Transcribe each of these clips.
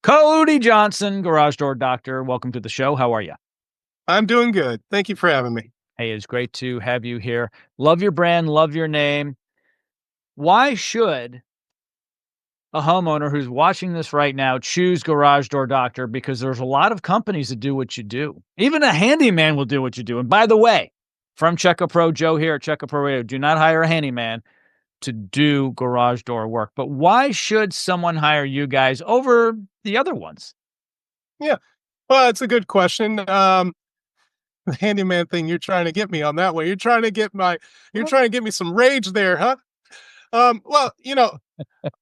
Cody Johnson, Garage Door Doctor. Welcome to the show. How are you? I'm doing good. Thank you for having me. Hey, it's great to have you here. Love your brand, love your name. Why should a homeowner who's watching this right now choose Garage Door Doctor? Because there's a lot of companies that do what you do. Even a handyman will do what you do. And by the way, from Checka Pro, Joe here at Checka Pro Radio, do not hire a handyman to do garage door work. But why should someone hire you guys over the other ones? Yeah. Well, it's a good question. The handyman thing, you're trying to get me on that way. You're trying to get me some rage there, huh? Well,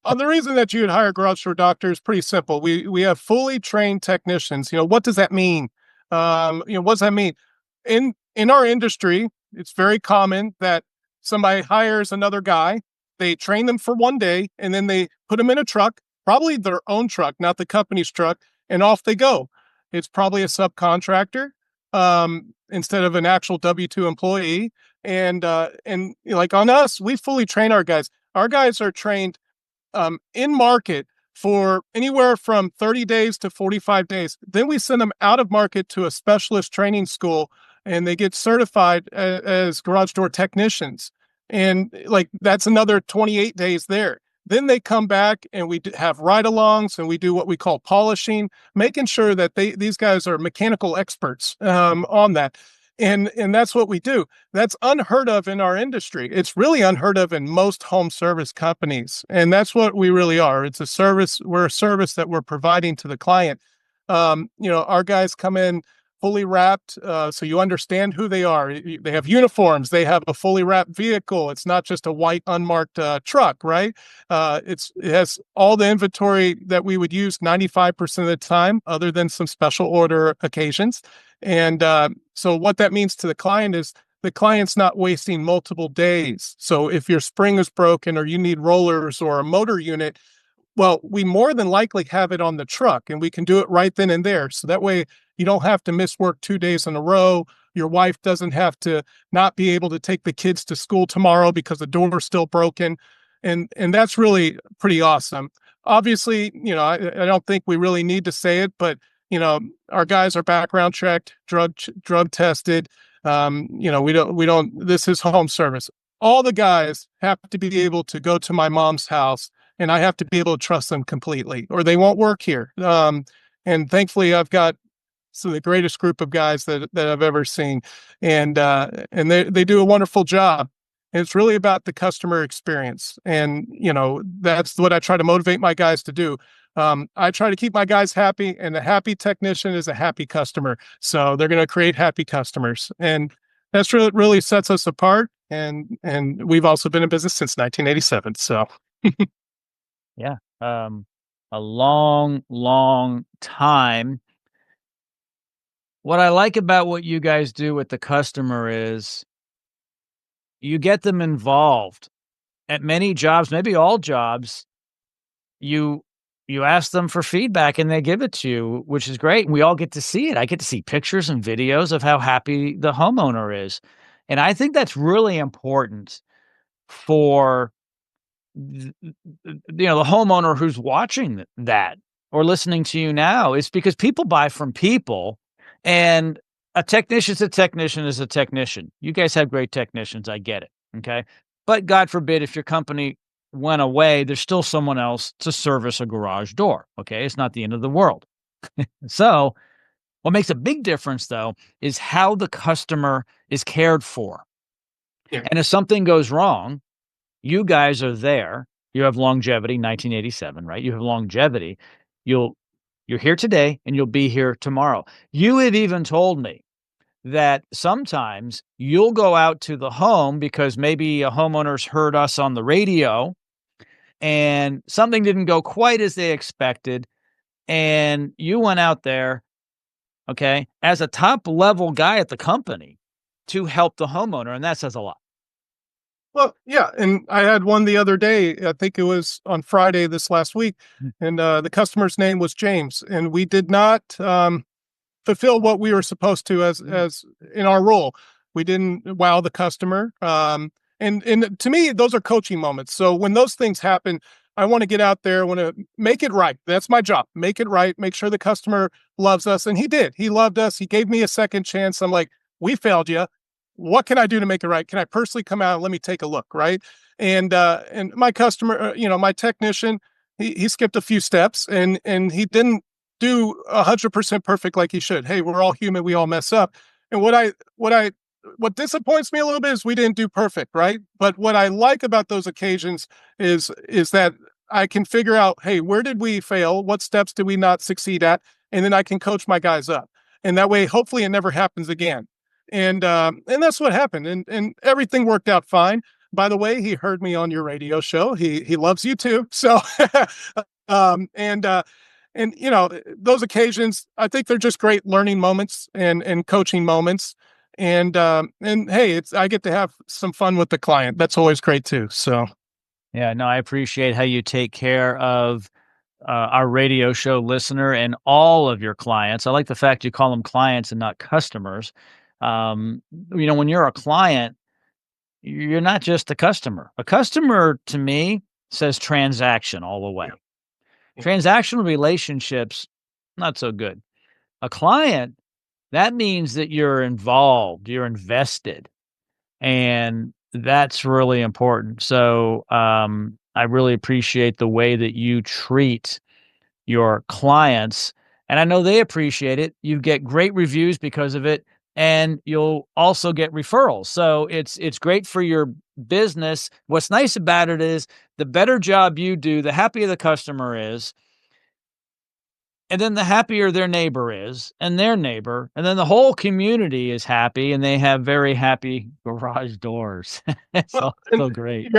on the reason that you would hire garage door doctor is pretty simple. We have fully trained technicians. What does that mean? What does that mean? In our industry, it's very common that somebody hires another guy, they train them for one day, and then they put them in a truck, probably their own truck, not the company's truck, and off they go. It's probably a subcontractor instead of an actual W-2 employee. And like on us, we fully train our guys. Our guys are trained in market for anywhere from 30 days to 45 days. Then we send them out of market to a specialist training school and they get certified as garage door technicians. And like that's another 28 days there. Then they come back and we have ride-alongs and we do what we call polishing, making sure that these guys are mechanical experts on that. And that's what we do. That's unheard of in our industry. It's really unheard of in most home service companies. And that's what we really are. It's a service. We're a service that we're providing to the client. Our guys come in fully wrapped, so you understand who they are. They have uniforms. They have a fully wrapped vehicle. It's not just a white unmarked truck, right? It has all the inventory that we would use 95% of the time, other than some special order occasions. And so what that means to the client is the client's not wasting multiple days. So if your spring is broken or you need rollers or a motor unit, well, we more than likely have it on the truck and we can do it right then and there. So that way you don't have to miss work 2 days in a row. Your wife doesn't have to not be able to take the kids to school tomorrow because the door is still broken. And that's really pretty awesome. Obviously, I don't think we really need to say it, but our guys are background checked, drug tested. We don't, this is home service. All the guys have to be able to go to my mom's house and I have to be able to trust them completely or they won't work here. And thankfully I've got the greatest group of guys that I've ever seen. And they do a wonderful job. And it's really about the customer experience. And, that's what I try to motivate my guys to do. I try to keep my guys happy, and a happy technician is a happy customer. So they're going to create happy customers. And that's really sets us apart. And we've also been in business since 1987. So Yeah. A long, long time. What I like about what you guys do with the customer is you get them involved at many jobs, maybe all jobs. You ask them for feedback and they give it to you, which is great. And we all get to see it. I get to see pictures and videos of how happy the homeowner is. And I think that's really important for the homeowner who's watching that or listening to you now. Is because people buy from people, and a technician's a technician is a technician. You guys have great technicians. I get it. Okay. But God forbid, if your company went away, there's still someone else to service a garage door. Okay. It's not the end of the world. So what makes a big difference though, is how the customer is cared for. yeah. And if something goes wrong, you guys are there. You have longevity, 1987, right? You have longevity. You're here today and you'll be here tomorrow. You have even told me that sometimes you'll go out to the home because maybe a homeowner's heard us on the radio and something didn't go quite as they expected. And you went out there, okay, as a top level guy at the company to help the homeowner. And that says a lot. Well, yeah, and I had one the other day. I think it was on Friday this last week, and the customer's name was James, and we did not fulfill what we were supposed to as in our role. We didn't wow the customer, and to me, those are coaching moments. So when those things happen, I want to get out there. I want to make it right. That's my job. Make it right. Make sure the customer loves us. And he did. He loved us. He gave me a second chance. I'm like, we failed you. What can I do to make it right? Can I personally come out and let me take a look? Right. And my customer, my technician, he skipped a few steps and he didn't do 100% perfect like he should. Hey, we're all human. We all mess up. And what disappoints me a little bit is we didn't do perfect, right? But what I like about those occasions is that I can figure out, hey, where did we fail? What steps did we not succeed at? And then I can coach my guys up. And that way, hopefully, it never happens again. And that's what happened. And everything worked out fine. By the way, he heard me on your radio show. He loves you too. So, um, and uh, those occasions, I think they're just great learning moments and coaching moments. And hey, it's I get to have some fun with the client. That's always great too. So Yeah, no, I appreciate how you take care of our radio show listener and all of your clients. I like the fact you call them clients and not customers. Um, when you're a client, you're not just a customer. A customer to me says transaction all the way. yeah, yeah. Transactional relationships, not so good. A client, that means that you're involved, you're invested, and that's really important. So, I really appreciate the way that you treat your clients, and I know they appreciate it. You get great reviews because of it, and you'll also get referrals. So it's great for your business. What's nice about it is the better job you do, the happier the customer is, and then the happier their neighbor is, and their neighbor, and then the whole community is happy, and they have very happy garage doors. It's Well, and also great.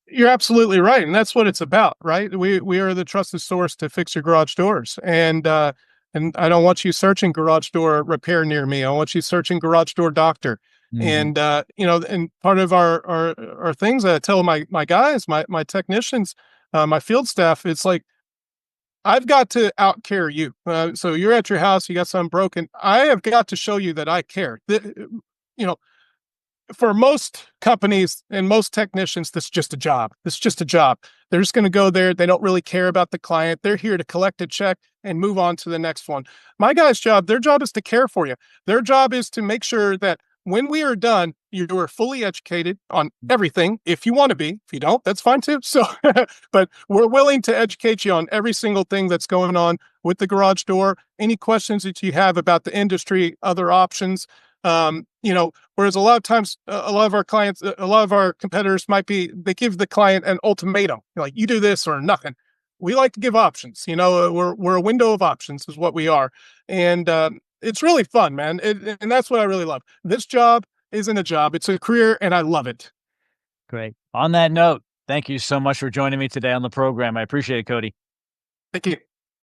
you're absolutely right, and that's what it's about, right? We are the trusted source to fix your garage doors, and I don't want you searching garage door repair near me. I want you searching garage door doctor. Mhm. And part of our things that I tell my guys, my technicians, my field staff, it's like I've got to out care you. So you're at your house, you got something broken. I have got to show you that I care. You know, for most companies and most technicians, this is just a job. This is just a job. They're just going to go there. They don't really care about the client. They're here to collect a check and move on to the next one. My guy's job, their job is to care for you. Their job is to make sure that when we are done, you are fully educated on everything. If you want to be, if you don't, that's fine too. So, but we're willing to educate you on every single thing that's going on with the garage door. Any questions that you have about the industry, other options, whereas a lot of times, a lot of our clients, a lot of our competitors they give the client an ultimatum, like you do this or nothing. We like to give options. We're a window of options is what we are, and it's really fun, man. And that's what I really love. This job isn't a job; it's a career, and I love it. Great. On that note, thank you so much for joining me today on the program. I appreciate it, Cody. Thank you.